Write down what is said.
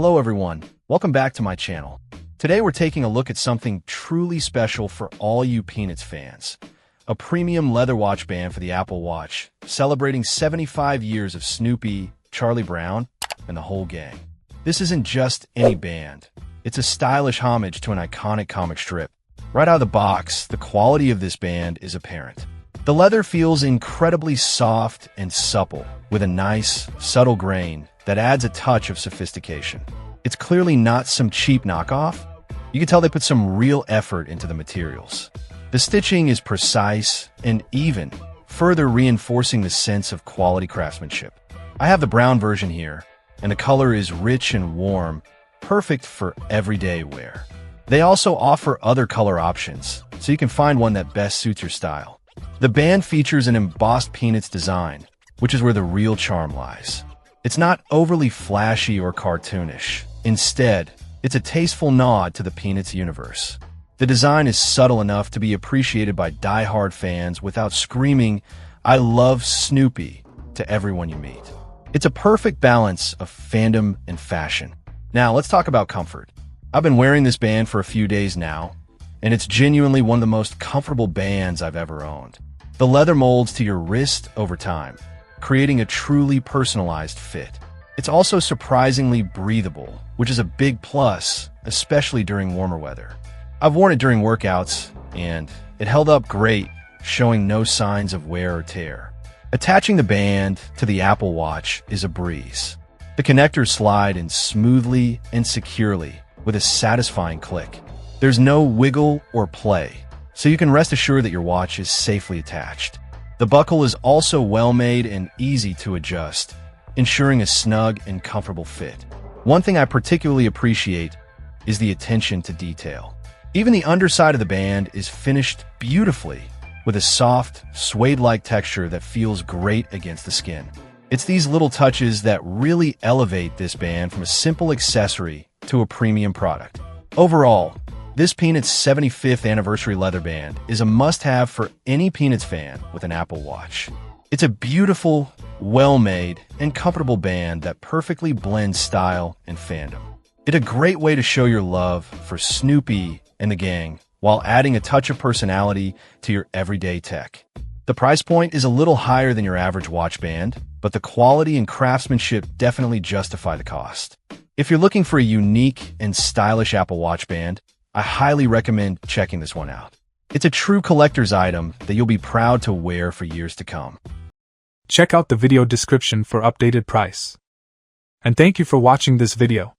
Hello everyone, welcome back to my channel. Today we're taking a look at something truly special for all you Peanuts fans. A premium leather watch band for the Apple Watch, celebrating 75 years of Snoopy, Charlie Brown, and the whole gang. This isn't just any band. It's a stylish homage to an iconic comic strip. Right out of the box, the quality of this band is apparent. The leather feels incredibly soft and supple, with a nice, subtle grain that adds a touch of sophistication. It's clearly not some cheap knockoff. You can tell they put some real effort into the materials. The stitching is precise and even, further reinforcing the sense of quality craftsmanship. I have the brown version here, and the color is rich and warm, perfect for everyday wear. They also offer other color options, so you can find one that best suits your style. The band features an embossed Peanuts design, which is where the real charm lies. It's not overly flashy or cartoonish. Instead, it's a tasteful nod to the Peanuts universe. The design is subtle enough to be appreciated by die-hard fans without screaming, "I love Snoopy," to everyone you meet. It's a perfect balance of fandom and fashion. Now, let's talk about comfort. I've been wearing this band for a few days now, and it's genuinely one of the most comfortable bands I've ever owned. The leather molds to your wrist over time, creating a truly personalized fit. It's also surprisingly breathable, which is a big plus, especially during warmer weather. I've worn it during workouts, and it held up great, showing no signs of wear or tear. Attaching the band to the Apple Watch is a breeze. The connectors slide in smoothly and securely with a satisfying click. There's no wiggle or play, so you can rest assured that your watch is safely attached. The buckle is also well-made and easy to adjust, ensuring a snug and comfortable fit. One thing I particularly appreciate is the attention to detail. Even the underside of the band is finished beautifully with a soft, suede-like texture that feels great against the skin. It's these little touches that really elevate this band from a simple accessory to a premium product. Overall, this Peanuts 75th anniversary leather band is a must-have for any Peanuts fan with an Apple Watch. It's a beautiful, well-made, and comfortable band that perfectly blends style and fandom. It's a great way to show your love for Snoopy and the gang while adding a touch of personality to your everyday tech. The price point is a little higher than your average watch band, but the quality and craftsmanship definitely justify the cost. If you're looking for a unique and stylish Apple Watch band, I highly recommend checking this one out. It's a true collector's item that you'll be proud to wear for years to come. Check out the video description for updated price. And thank you for watching this video.